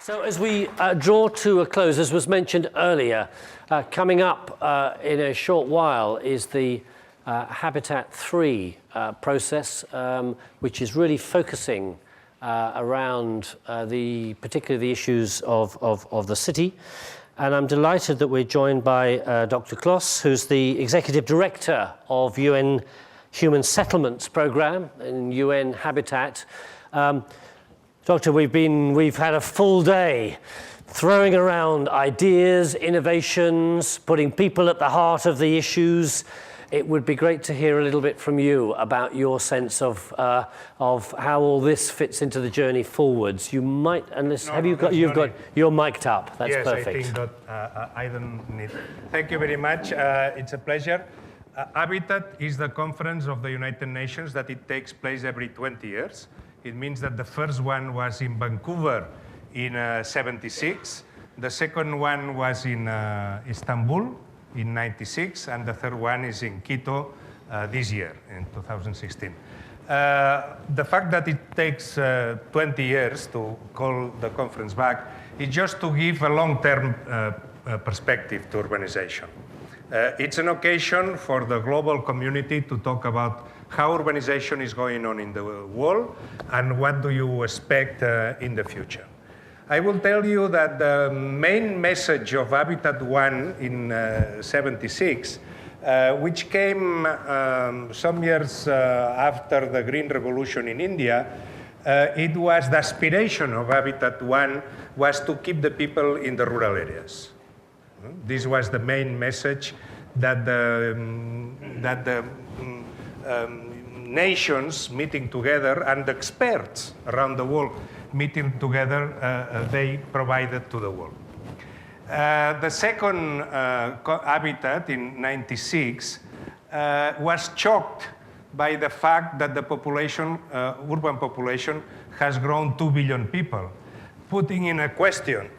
So as we draw to a close, as was mentioned earlier, coming up in a short while is the Habitat 3 process, which is really focusing around particularly the issues of the city. And I'm delighted that we're joined by Dr. Clos, who's the Executive Director of UN Human Settlements Programme in UN Habitat. Doctor, we've had a full day throwing around ideas, innovations, putting people at the heart of the issues. It would be great to hear a little bit from you about your sense of how all this fits into the journey forwards. You might, you're mic'd up. That's yes, perfect. Yes, I think that I don't need. Thank you very much. It's a pleasure. Habitat is the conference of the United Nations that it takes place every 20 years. It means that the first one was in Vancouver in '76. The second one was in Istanbul in '96, and the third one is in Quito this year, in 2016. The fact that it takes 20 years to call the conference back is just to give a long-term perspective to urbanization. It's an occasion for the global community to talk about how urbanization is going on in the world and what do you expect in the future. I will tell you that the main message of Habitat 1 in '76, which came some years after the Green Revolution in India, it was the aspiration of Habitat 1 was to keep the people in the rural areas. This was the main message that the nations meeting together and the experts around the world meeting together, they provided to the world. The second Habitat in '96 was shocked by the fact that the population, urban population, has grown 2 billion people, putting in a question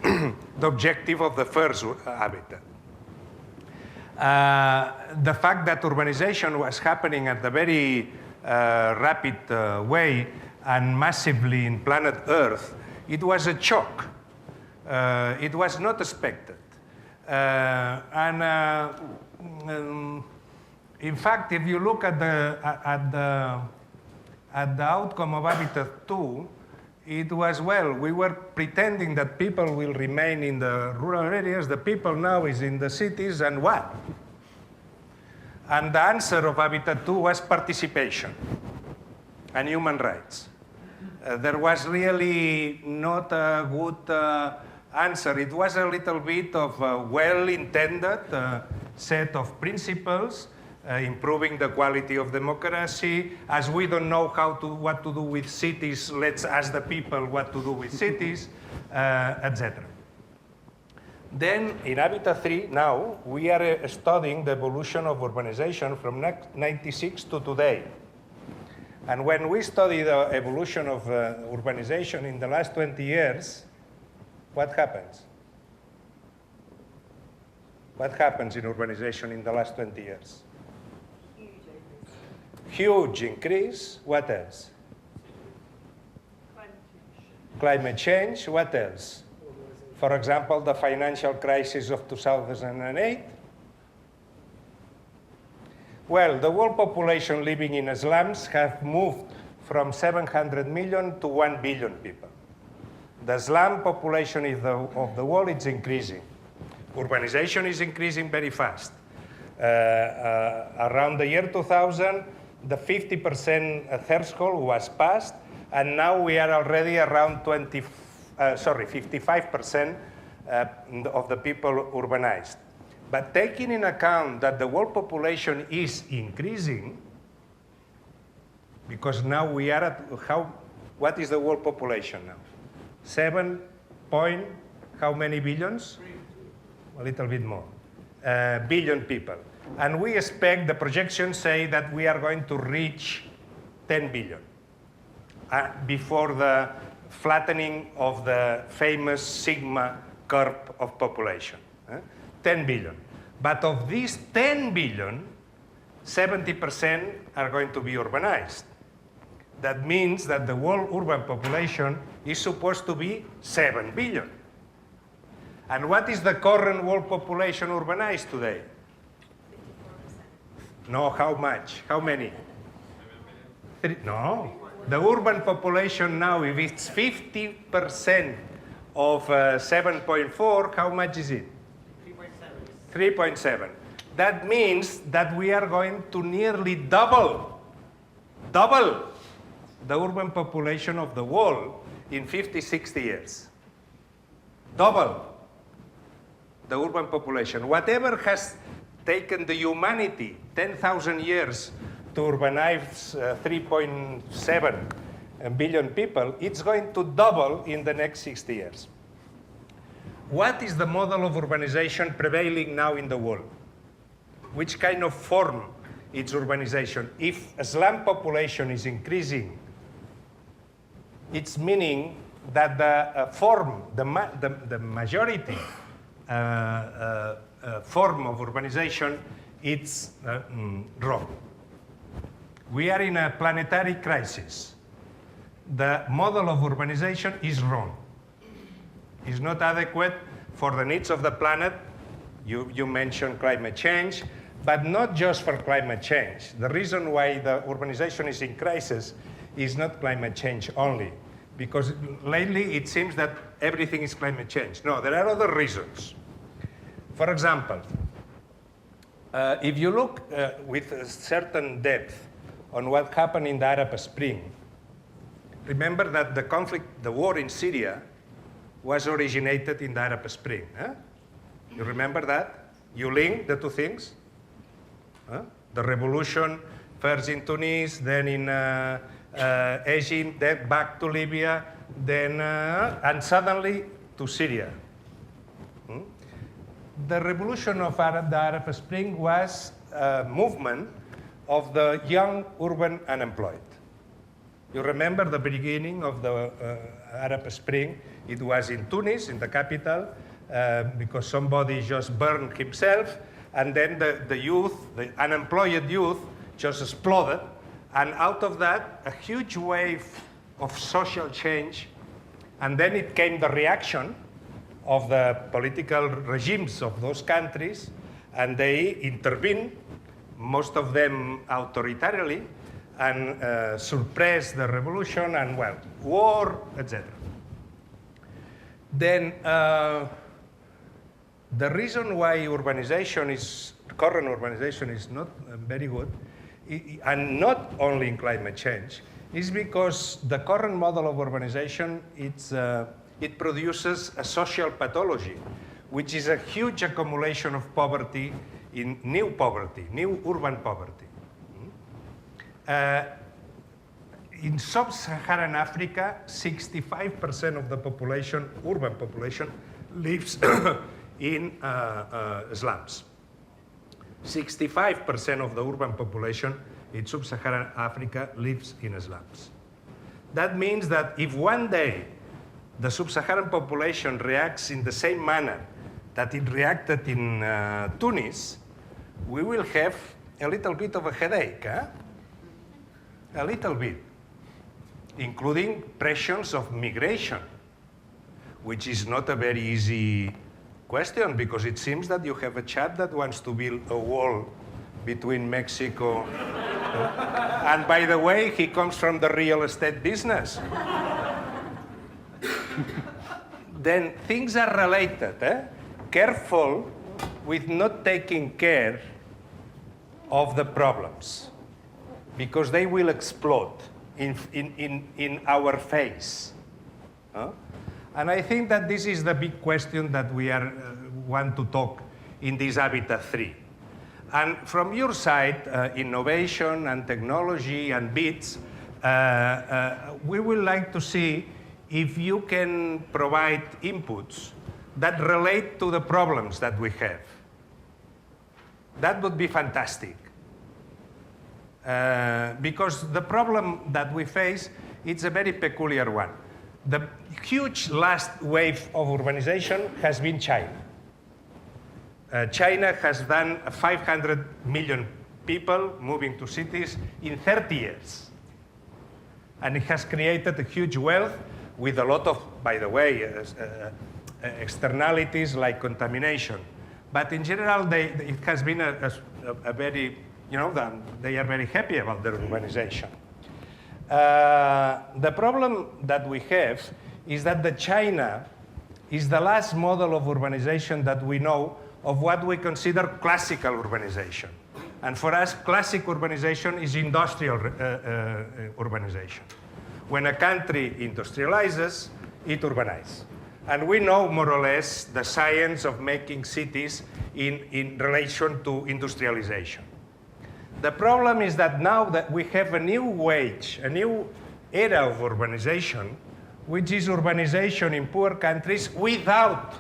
the objective of the first Habitat. The fact that urbanization was happening at a very rapid way and massively in planet Earth, it was a shock. It was not expected. In fact, if you look at the outcome of Habitat 2, it was, well, we were pretending that people will remain in the rural areas. The people now is in the cities, and what? And the answer of Habitat 2 was participation and human rights. There was really not a good answer. It was a little bit of a well-intended set of principles, improving the quality of democracy. As we don't know what to do with cities, let's ask the people what to do with cities, etc. Then in Habitat 3 now, we are studying the evolution of urbanization from '96 to today. And when we study the evolution of urbanization in the last 20 years, what happens? What happens in urbanization in the last 20 years? Huge increase. What else? Climate change. What else? For example, the financial crisis of 2008. Well, the world population living in slums have moved from 700 million to 1 billion people. The slum population of the world is increasing. Urbanization is increasing very fast. Around the year 2000, the 50% threshold was passed, and now we are already around 55% of the people urbanized. But taking in account that the world population is increasing, because now we are at what is the world population now? 7 point, how many billions? A little bit more, billion people. And we expect, the projections say that we are going to reach 10 billion before the flattening of the famous sigma curve of population. 10 billion. But of these 10 billion, 70% are going to be urbanized. That means that the world urban population is supposed to be 7 billion. And what is the current world population urbanized today? 54%. No, how much? How many? 7 billion. No. The urban population now, if it's 50% of 7.4, how much is it? 3.7. 3.7. That means that we are going to nearly double the urban population of the world in 50, 60 years. Double the urban population. Whatever has taken the humanity 10,000 years to urbanize 3.7 billion people, it's going to double in the next 60 years. What is the model of urbanization prevailing now in the world? Which kind of form is urbanization? If a slum population is increasing, it's meaning that the form, the majority form of urbanization, it's wrong. We are in a planetary crisis. The model of urbanization is wrong. It's not adequate for the needs of the planet. You mentioned climate change, but not just for climate change. The reason why the urbanization is in crisis is not climate change only, because lately it seems that everything is climate change. No, there are other reasons. For example, if you look with a certain depth on what happened in the Arab Spring, remember that the conflict, the war in Syria, was originated in the Arab Spring. Huh? You remember that? You link the two things? Huh? The revolution, first in Tunis, then in Egypt, then back to Libya, then, and suddenly to Syria. Hmm? The revolution of the Arab Spring was a movement of the young urban unemployed. You remember the beginning of the Arab Spring? It was in Tunis, in the capital, because somebody just burned himself, and then the youth, the unemployed youth, just exploded, and out of that, a huge wave of social change, and then it came the reaction of the political regimes of those countries, and they intervened, most of them authoritarianly, and suppress the revolution, and well, war, etc. Then the reason why current urbanization is not very good, and not only in climate change, is because the current model of urbanization, it produces a social pathology, which is a huge accumulation of poverty, new urban poverty. In sub-Saharan Africa, 65% of the population, urban population, lives in slums. 65% of the urban population in sub-Saharan Africa lives in slums. That means that if one day the sub-Saharan population reacts in the same manner that it reacted in Tunis, we will have a little bit of a headache, huh? A little bit, including pressures of migration, which is not a very easy question, because it seems that you have a Chad that wants to build a wall between Mexico and by the way, he comes from the real estate business. Then things are related. Careful with not taking care of the problems, because they will explode in our face. And I think that this is the big question that we want to talk in this Habitat 3. And from your side, innovation and technology and BITS, we would like to see if you can provide inputs that relate to the problems that we have. That would be fantastic. Because the problem that we face, it's a very peculiar one. The huge last wave of urbanization has been China. China has done 500 million people moving to cities in 30 years. And it has created a huge wealth with a lot of, by the way, externalities like contamination. But in general, it has been a very, they are very happy about their urbanization. The problem that we have is that China is the last model of urbanization that we know of what we consider classical urbanization. And for us, classic urbanization is industrial urbanization. When a country industrializes, it urbanizes. And we know more or less the science of making cities in relation to industrialization. The problem is that now that we have a new wave, a new era of urbanization, which is urbanization in poor countries without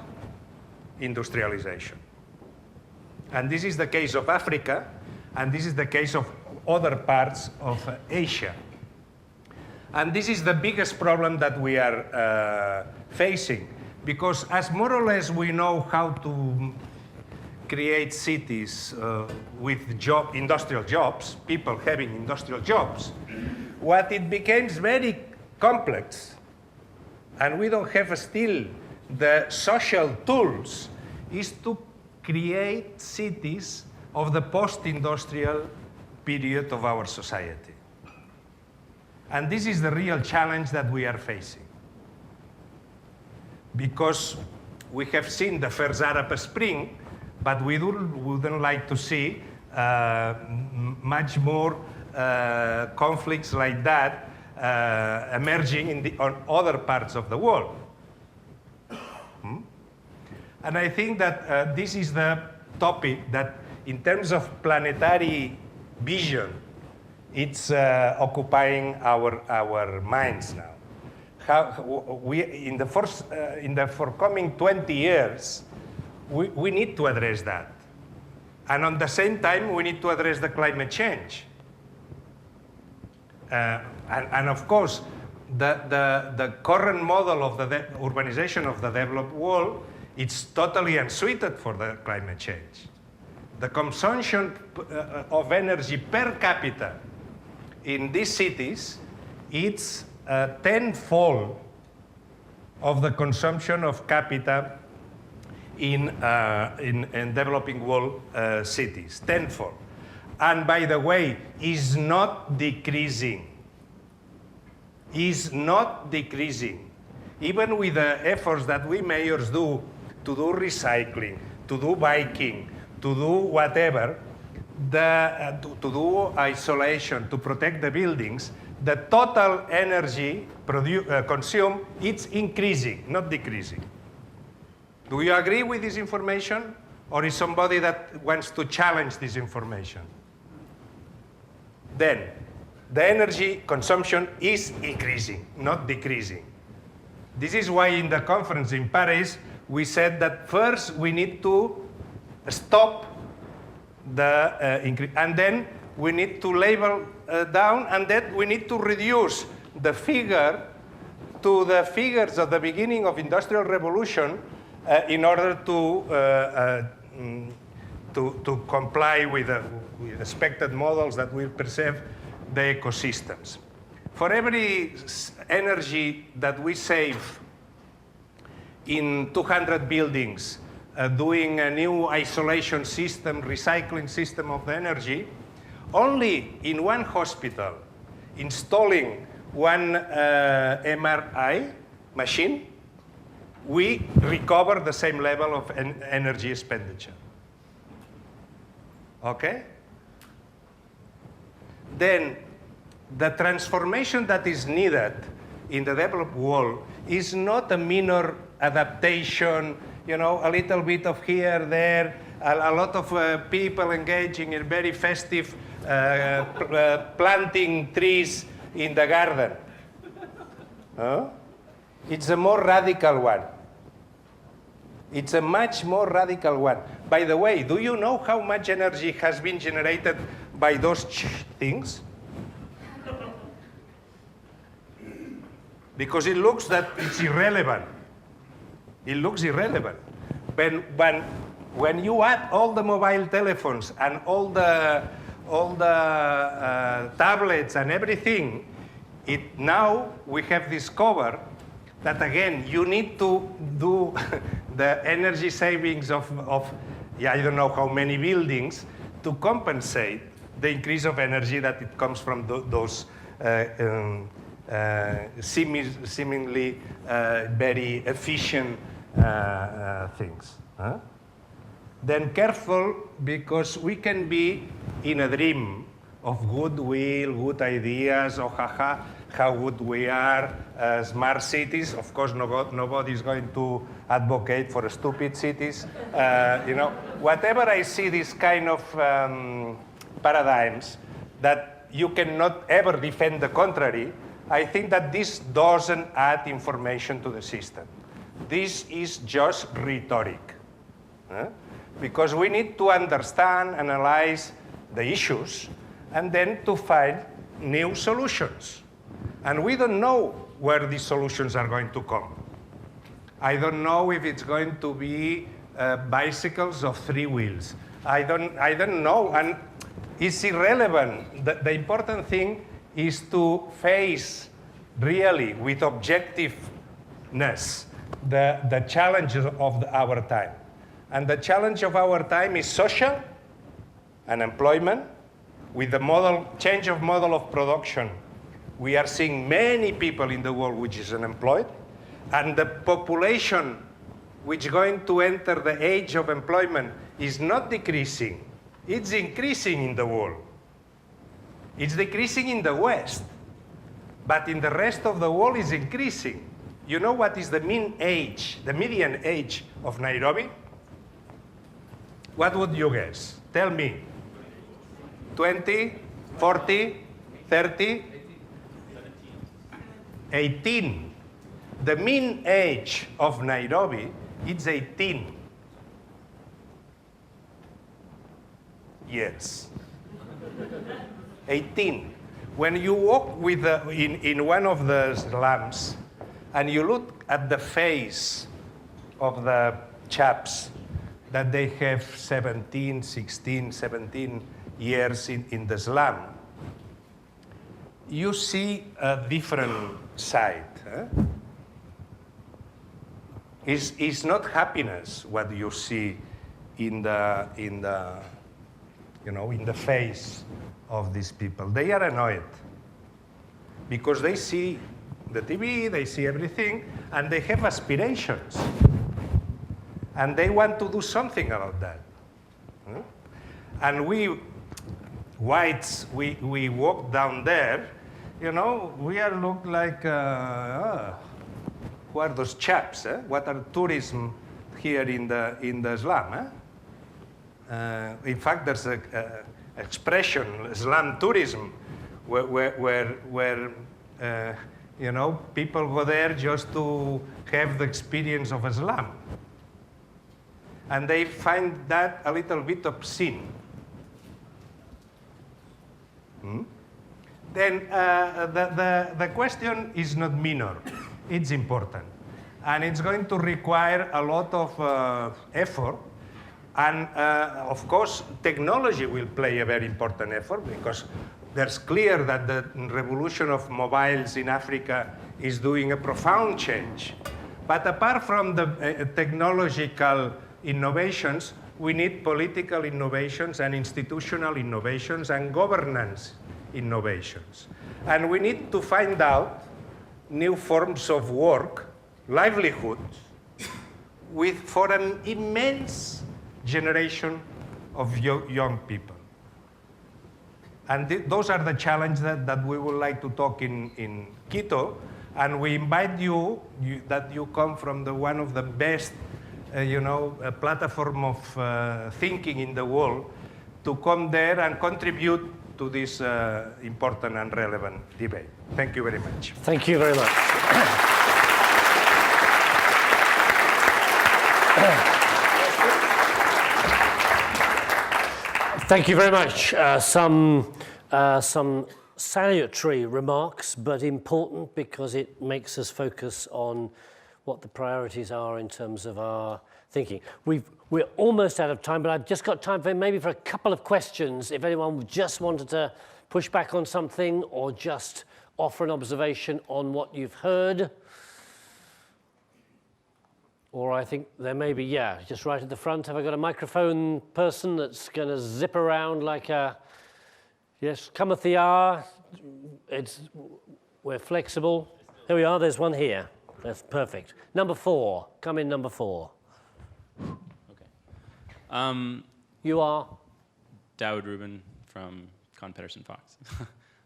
industrialization. And this is the case of Africa, and this is the case of other parts of Asia. And this is the biggest problem that we are facing, because as more or less we know how to create cities with industrial jobs, people having industrial jobs, what it becomes very complex, and we don't have still the social tools, is to create cities of the post-industrial period of our society. And this is the real challenge that we are facing. Because we have seen the first Arab Spring, but we wouldn't like to see much more conflicts like that emerging on other parts of the world. And I think that this is the topic that, in terms of planetary vision, it's occupying our minds now. How we, in the forthcoming 20 years, we need to address that. And at the same time, we need to address the climate change. And of course, the current model of the urbanization of the developed world, it's totally unsuited for the climate change. The consumption of energy per capita in these cities, it's tenfold of the consumption of capita in developing world cities, tenfold. And by the way, is not decreasing. Is not decreasing. Even with the efforts that we mayors do to do recycling, to do biking, to do whatever, to do isolation, to protect the buildings, the total energy consumed, it's increasing, not decreasing. Do you agree with this information? Or is somebody that wants to challenge this information? Then, the energy consumption is increasing, not decreasing. This is why in the conference in Paris, we said that first we need to stop the increase, and then we need to label down, and then we need to reduce the figure to the figures of the beginning of Industrial Revolution in order to comply with the expected models that will preserve the ecosystems. For every energy that we save in 200 buildings, doing a new isolation system, recycling system of the energy, only in one hospital, installing one MRI machine, we recover the same level of energy expenditure. Okay? Then the transformation that is needed in the developed world is not a minor adaptation, a little bit of here, there, a lot of people engaging in very festive planting trees in the garden. It's a more radical one. It's a much more radical one. By the way, do you know how much energy has been generated by those things? Because it looks that it's irrelevant. It looks irrelevant. When you add all the mobile telephones and all the tablets and everything, now we have discovered that again, you need to do the energy savings of yeah, I don't know how many buildings to compensate the increase of energy that it comes from those seemingly very efficient things. Huh? Then careful, because we can be in a dream of goodwill, good ideas, oh haha, how good we are, smart cities. Of course, nobody is going to advocate for stupid cities. You know, whatever I see this kind of paradigms that you cannot ever defend the contrary, I think that this doesn't add information to the system. This is just rhetoric. Because we need to understand, analyze the issues, and then to find new solutions. And we don't know where these solutions are going to come. I don't know if it's going to be bicycles of 3 wheels. I don't know, and it's irrelevant. The important thing is to face really with objectiveness the challenges of our time. And the challenge of our time is social and employment. With the change of model of production, we are seeing many people in the world which is unemployed, and the population which is going to enter the age of employment is not decreasing, it's increasing in the world. It's decreasing in the West, but in the rest of the world is increasing. You know what is the mean age, the median age of Nairobi? What would you guess? Tell me. 20, 40, 30? 18. The mean age of Nairobi is 18 years. 18. When you walk with in one of the slums and you look at the face of the chaps that they have 17, 16, 17 years in the slum, you see a different side. It's not happiness what you see in the face of these people. They are annoyed because they see the TV, they see everything, and they have aspirations. And they want to do something about that. And we, whites, we walk down there, you know, we are look like, who are those chaps? What are tourism here in the slum? In fact, there's an expression, slum tourism, where you know, people go there just to have the experience of a slum. And they find that a little bit obscene. Then the question is not minor, it's important. And it's going to require a lot of effort. And of course, technology will play a very important effort because there's clear that the revolution of mobiles in Africa is doing a profound change. But apart from the technological innovations, we need political innovations and institutional innovations and governance innovations. And we need to find out new forms of work, livelihoods, for an immense generation of young people. And those are the challenges that we would like to talk in Quito. And we invite you that you come from one of the best platform of thinking in the world to come there and contribute to this important and relevant debate. Thank you very much. Thank you very much. Thank you very much. Some salutary remarks, but important because it makes us focus on what the priorities are in terms of our thinking. We're almost out of time, but I've just got time for a couple of questions. If anyone just wanted to push back on something or just offer an observation on what you've heard. Or I think there may be, yeah, just right at the front. Have I got a microphone person that's going to zip around like a, yes, cometh the hour. We're flexible. Here we are, there's one here. That's perfect. Number 4, come in number 4. Okay. You are? Dawood Rubin from Con Pedersen Fox.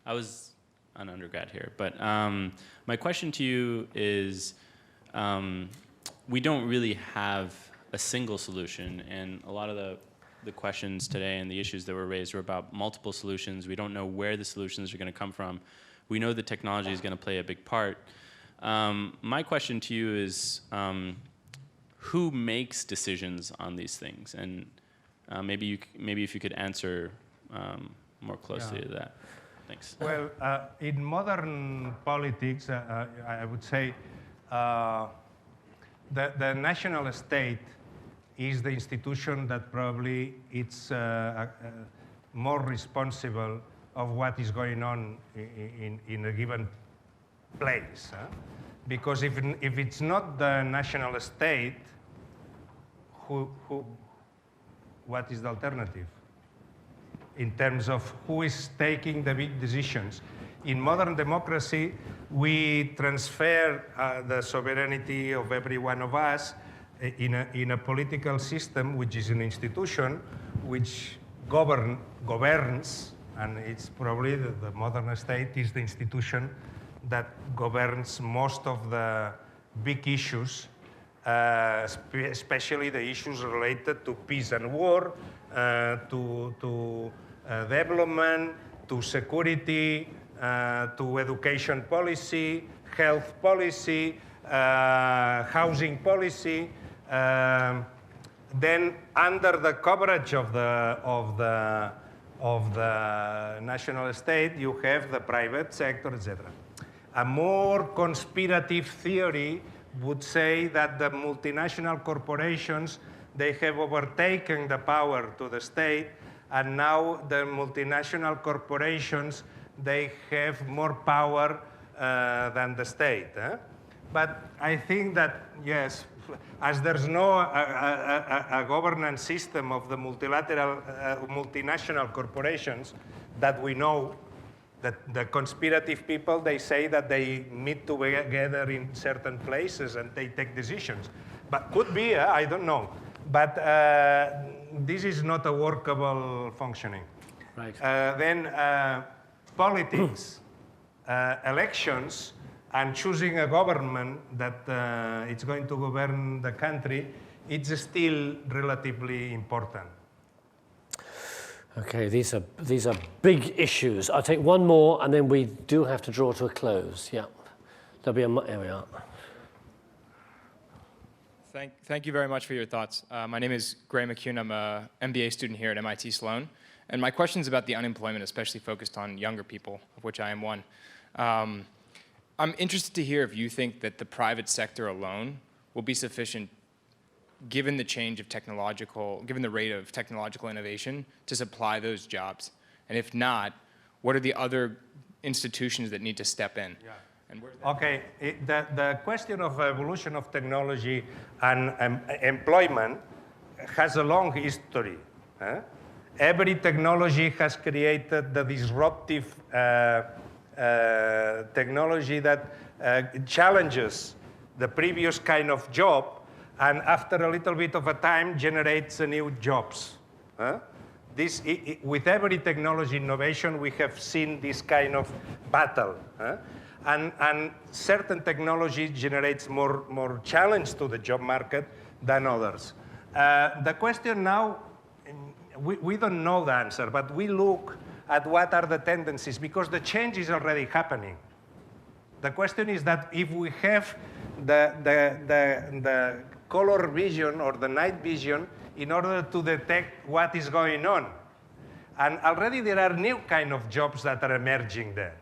I was an undergrad here, but my question to you is, we don't really have a single solution, and a lot of the questions today and the issues that were raised were about multiple solutions. We don't know where the solutions are going to come from. We know the technology is going to play a big part. My question to you is, who makes decisions on these things? And maybe if you could answer more closely to that. Thanks. Well, in modern politics, I would say the national state is the institution that probably it's more responsible of what is going on in a given place. Because if it's not the national state, what is the alternative? In terms of who is taking the big decisions. In modern democracy, we transfer the sovereignty of every one of us in a political system, which is an institution which governs, and it's probably the modern state is the institution that governs most of the big issues, especially the issues related to peace and war, to development, to security, to education policy, health policy, housing policy. Then, under the coverage of the national state, you have the private sector, etc. A more conspirative theory would say that the multinational corporations, they have overtaken the power to the state, and now the multinational corporations, they have more power than the state. But I think that, yes, as there's no a governance system of the multilateral, multinational corporations that we know, that the conspirative people, they say that they meet together in certain places and they take decisions. But could be, I don't know. But this is not a workable functioning. Right. Then politics, elections, and choosing a government that it's going to govern the country, it's still relatively important. Okay, these are big issues. I'll take one more, and then we do have to draw to a close. Yeah, there'll be there we are. Thank you very much for your thoughts. My name is Gray McCune. I'm an MBA student here at MIT Sloan. And my question is about the unemployment, especially focused on younger people, of which I am one. I'm interested to hear if you think that the private sector alone will be sufficient, given the change of given the rate of technological innovation, to supply those jobs. And if not, what are the other institutions that need to step in? Yeah. Okay, the question of evolution of technology and employment has a long history. Every technology has created the disruptive technology that challenges the previous kind of job, and after a little bit of a time generates new jobs. With every technology innovation, we have seen this kind of battle. And certain technology generates more challenge to the job market than others. The question now, we don't know the answer, but we look at what are the tendencies, because the change is already happening. The question is that if we have the color vision or the night vision in order to detect what is going on. And already there are new kind of jobs that are emerging there,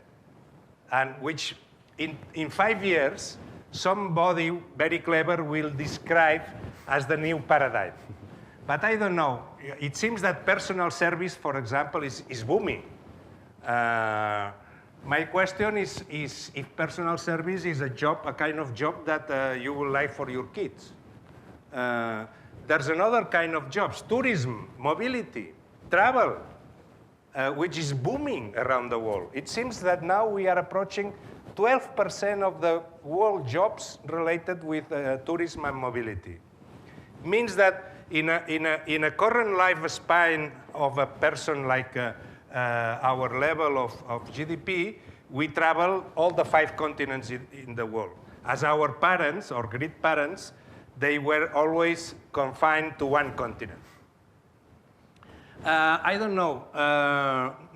and which in 5 years, somebody very clever will describe as the new paradigm. But I don't know. It seems that personal service, for example, is booming. My question is if personal service is a kind of job that you would like for your kids. There's another kind of jobs, tourism, mobility, travel, which is booming around the world. It seems that now we are approaching 12% of the world jobs related with tourism and mobility. Means that in a current lifespan of a person like our level of GDP, we travel all the 5 continents in the world. As our parents, or great parents, they were always confined to one continent. I don't know,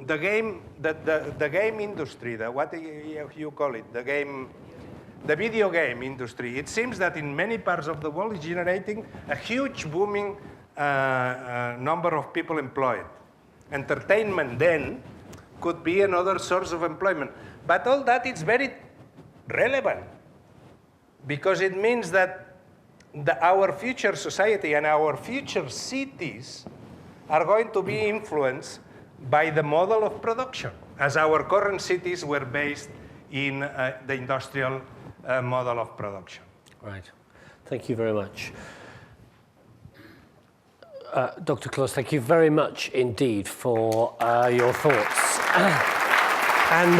the game industry, what do you call it? The video game industry. It seems that in many parts of the world is generating a huge booming number of people employed. Entertainment then could be another source of employment. But all that is very relevant because it means that our future society and our future cities are going to be influenced by the model of production, as our current cities were based in the industrial model of production. Right. Thank you very much. Dr. Clos, thank you very much indeed for your thoughts. And